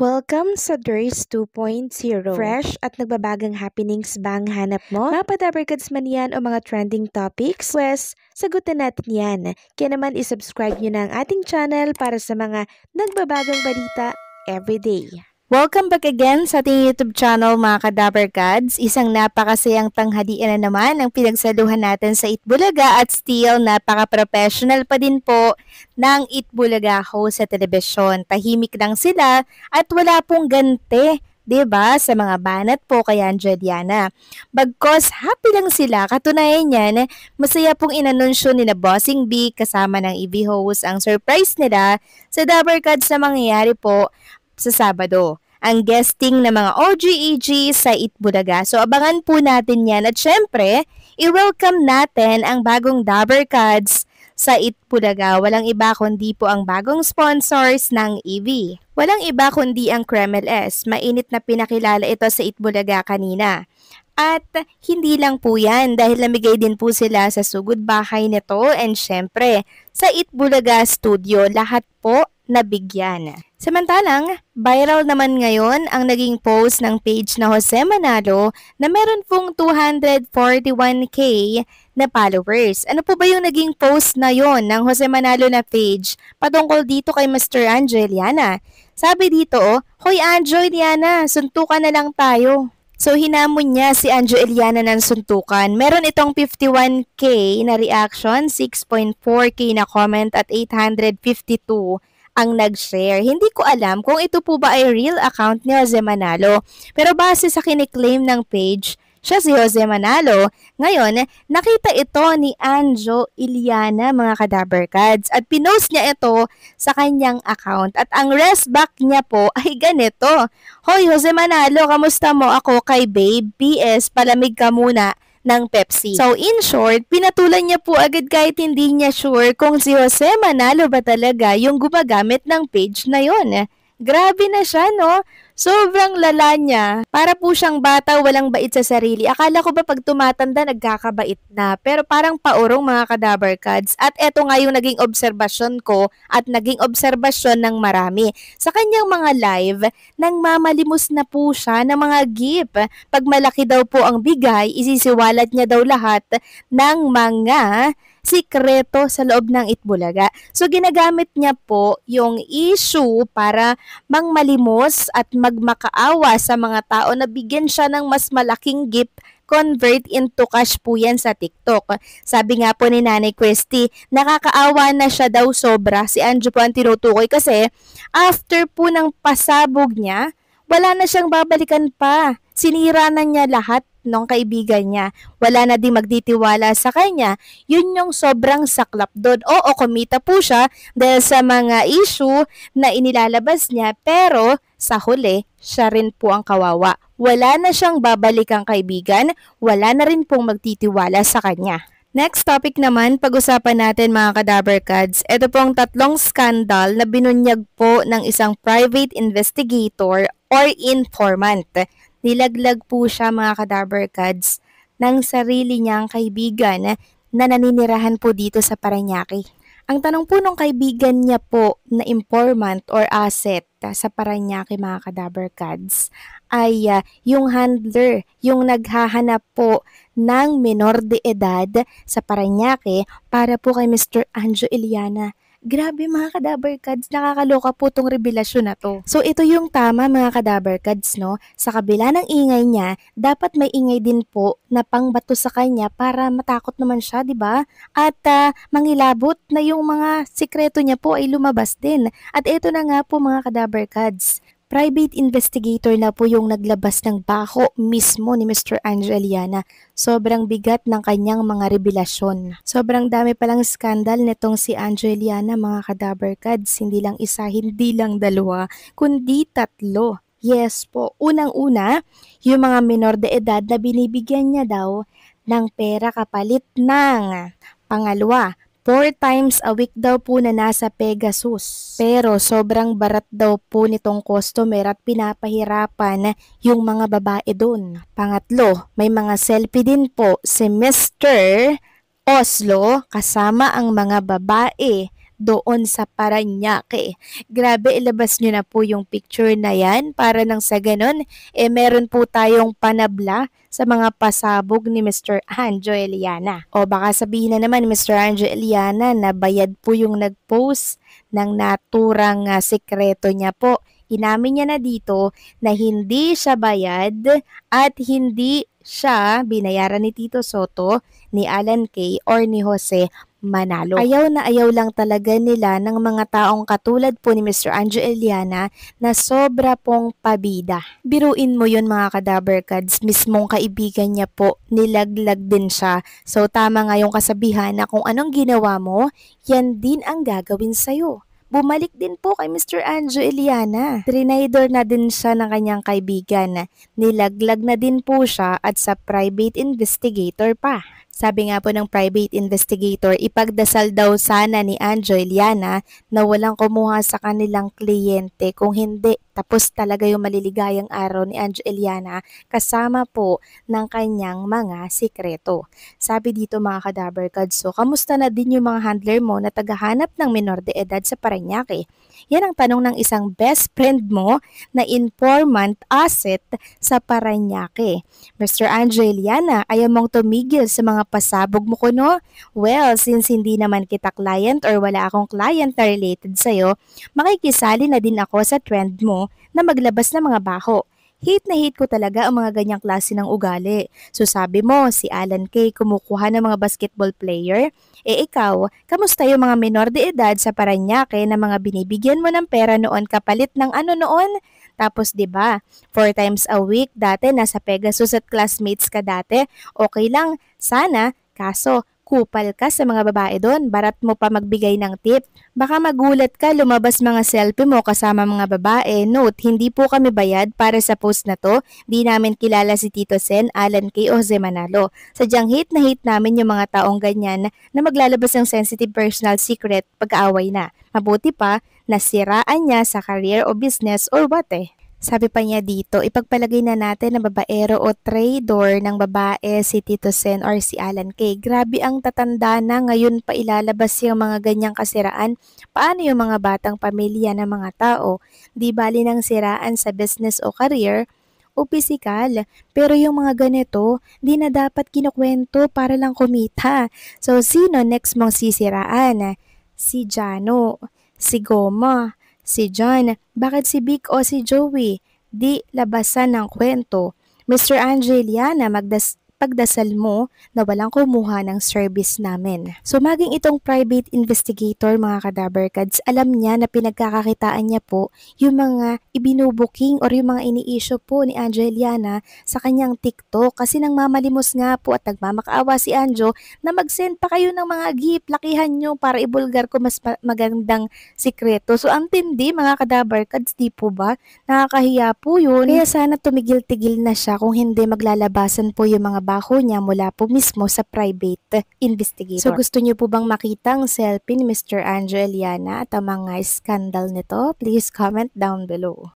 Welcome sa Durs 2.0. Fresh at nagbabagang happenings ba ang hanap mo? Mga padabarkads man yan o mga trending topics? Pues, sagutan natin yan. Kaya naman isubscribe nyo na ang ating channel para sa mga nagbabagang balita everyday. Welcome back again sa ating YouTube channel mga Kadabarkads. Isang napakasayang tanghalian na naman ang pinagsaluhan natin sa Itbulaga at still napaka-professional pa din po ng Itbulaga host sa telebisyon. Tahimik lang sila at wala pong gante, 'di ba, sa mga banat po kay Angeliana. Bagkos happy lang sila, katunayan niyan, masaya pong inanunsyo ni na Bossing B kasama ng EV host ang surprise nila sa Dabarkads na mangyayari po sa Sabado. Ang guesting ng mga OGEG sa Itbulaga. So abangan po natin yan. At syempre, i-welcome natin ang bagong Dabarkads sa Itbulaga. Walang iba kundi po ang bagong sponsors ng EV. Walang iba kundi ang Kreml S. Mainit na pinakilala ito sa Itbulaga kanina. At hindi lang po yan dahil namigay din po sila sa sugod bahay nito and syempre sa Itbulaga Studio lahat po nabigyan. Samantalang, viral naman ngayon ang naging post ng page na Jose Manalo na meron pong 241k na followers. Ano po ba yung naging post na yon ng Jose Manalo na page patungkol dito kay Mr. Angeliana? Sabi dito, "Hoy Angeliana, suntukan na lang tayo." So hinamon niya si Angeliana ng suntukan. Meron itong 51k na reaction, 6.4k na comment at 852 ang nag-share. Hindi ko alam kung ito po ba ay real account ni Jose Manalo. Pero base sa kiniklaim ng page, siya si Jose Manalo. Ngayon, nakita ito ni Anjo Iliana mga Kadabarkads at pinost niya ito sa kanyang account. At ang resback niya po ay ganito. "Hoy Jose Manalo, kamusta mo? Ako kay babe. PS, palamig ka muna ng Pepsi." So in short, pinatulan niya po agad kahit hindi niya sure kung si Jose Manalo ba talaga yung gumagamit ng page na yon. Grabe na siya, no? Sobrang lala niya. Para po siyang bata, walang bait sa sarili. Akala ko ba pag tumatanda, nagkakabait na. Pero parang paurong mga Kadabarkads. At eto nga yung naging obserbasyon ko at naging obserbasyon ng marami. Sa kanyang mga live, nang mamalimos na po siya ng mga gift. Pag malaki daw po ang bigay, isisiwalat niya daw lahat ng mga sikreto sa loob ng Itbulaga. So ginagamit niya po yung issue para mangmalimos at magmakaawa sa mga tao na bigyan siya ng mas malaking gift, convert into cash po yan sa TikTok. Sabi nga po ni Nanay Christy, nakakaawa na siya daw sobra. Si Anjo po ang tinutukoy kasi after po ng pasabog niya, wala na siyang babalikan pa. Sinira na niya lahat ng kaibigan niya. Wala na din magtitiwala sa kanya. Yun yung sobrang saklap doon. Oo, kumita po siya dahil sa mga issue na inilalabas niya, pero sa huli, siya rin po ang kawawa. Wala na siyang babalikang kaibigan, wala na rin pong magtitiwala sa kanya. Next topic naman, pag-usapan natin mga Kadabarkads. Ito pong tatlong skandal na binunyag po ng isang private investigator or informant. Nilaglag po siya mga Kadabarkads ng sarili niyang kaibigan na naninirahan po dito sa Parañaque. Ang tanong po ng kaibigan niya po na informant or asset sa Parañaque mga Kadabarkads ay yung handler, yung naghahanap po ng menor de edad sa Parañaque para po kay Mr. Anjo Iliana. Grabe mga Kadabarkads, nakakaloka po tong revelasyon na to. So ito yung tama mga Kadabarkads, no? Sa kabila ng ingay niya, dapat may ingay din po na pangbato sa kanya para matakot naman siya, di ba? At mangilabot na yung mga sikreto niya po ay lumabas din. At ito na nga po mga Kadabarkads. Private investigator na po yung naglabas ng baho mismo ni Mr. Angeliana. Sobrang bigat ng kanyang mga revelasyon. Sobrang dami palang skandal nitong si Angeliana mga Kadabarkads. Hindi lang isa, hindi lang dalawa, kundi tatlo. Yes po, unang-una, yung mga menor de edad na binibigyan niya daw ng pera kapalit ng pangalawa. 4 times a week daw po na nasa Pegasus. Pero sobrang barat daw po nitong customer at pinapahirapan yung mga babae doon. Pangatlo, may mga selfie din po si Mr. Oslo kasama ang mga babae doon sa Parañaque. Grabe, ilabas nyo na po yung picture na yan para nang sa ganun, meron po tayong panabla sa mga pasabog ni Mr. Anjo Eliana. O baka sabihin na naman ni Mr. Anjo Eliana na bayad po yung nag-post ng naturang sekreto niya po. Inamin niya na dito na hindi siya bayad at hindi siya binayaran ni Tito Soto, ni Alan Kay, or ni Jose Manalo. Ayaw na ayaw lang talaga nila ng mga taong katulad po ni Mr. Anjo Eliana na sobra pong pabida. Biruin mo yun mga kadaberkads, mismong kaibigan niya po, nilaglag din siya. So tama nga yung kasabihan na kung anong ginawa mo, yan din ang gagawin sa'yo. Bumalik din po kay Mr. Anjo Eliana. Trinidor na din siya ng kanyang kaibigan. Nilaglag na din po siya at sa private investigator pa. Sabi nga po ng private investigator, ipagdasal daw sana ni Anjo Eliana na walang kumuha sa kanilang kliyente. Kung hindi, tapos talaga yung maliligayang araw ni Anjo Eliana kasama po ng kanyang mga sikreto. Sabi dito mga kadaberkads, so kamusta na din yung mga handler mo na tagahanap ng menor de edad sa Parañaque? Yan ang tanong ng isang best friend mo na informant asset sa Parañaque. Mr. Anjo Eliana, ayaw mong tumigil sa mga pasabog mo kuno? Well, since hindi naman kita client or wala akong client na related sa'yo, makikisali na din ako sa trend mo na maglabas ng mga baho. Hate na hate ko talaga ang mga ganyang klase ng ugali. So sabi mo, si Alan Kay kumukuha ng mga basketball player? Ikaw, kamusta yung mga menor de edad sa Parañaque na mga binibigyan mo ng pera noon kapalit ng ano noon? Tapos 'di ba, 4 times a week dati nasa Pegasus at classmates ka dati, okay lang, sana, kaso kupal ka sa mga babae doon, barat mo pa magbigay ng tip. Baka magulat ka, lumabas mga selfie mo kasama mga babae. Note, hindi po kami bayad para sa post na to. Di namin kilala si Tito Sen, Alan Kay o Jose Manalo. Sadyang hate na hate namin yung mga taong ganyan na maglalabas ng sensitive personal secret pag-aaway na. Mabuti pa, nasiraan niya sa career o business or what eh. Sabi pa niya dito, ipagpalagay na natin na babaero o trader ng babae si Tito Sen or si Alan Kay. Grabe ang tatanda na ngayon pa ilalabas yung mga ganyang kasiraan. Paano yung mga batang pamilya ng mga tao? Di bali ng siraan sa business o career o pisikal. Pero yung mga ganito, di na dapat kinukwento para lang kumita. So sino next mong sisiraan? Si Jano, si Goma, si John, bakit si Vic o si Joey? Di labasan ng kwento. Mr. Anjo Eliana, pagdasal mo na walang kumuha ng service namin. So maging itong private investigator mga kadaberkads, alam niya na pinagkakakitaan niya po yung mga ibinubuking or yung mga ini-issue po ni Anjo Eliana sa kanyang TikTok kasi nang mamalimos nga po at nagmamakaawa si Anjo na mag-send pa kayo ng mga gift, lakihan nyo para ibulgar ko mas magandang sikreto. So ang tindi mga kadaberkads, di po ba? Nakakahiya po yun. Kaya sana tumigil-tigil na siya kung hindi maglalabasan po yung mga baho niya mula po mismo sa private investigator. So gusto niyo po bang makita ang selfie ni Mr. Anjo Eliana at ang mga scandal nito? Please comment down below.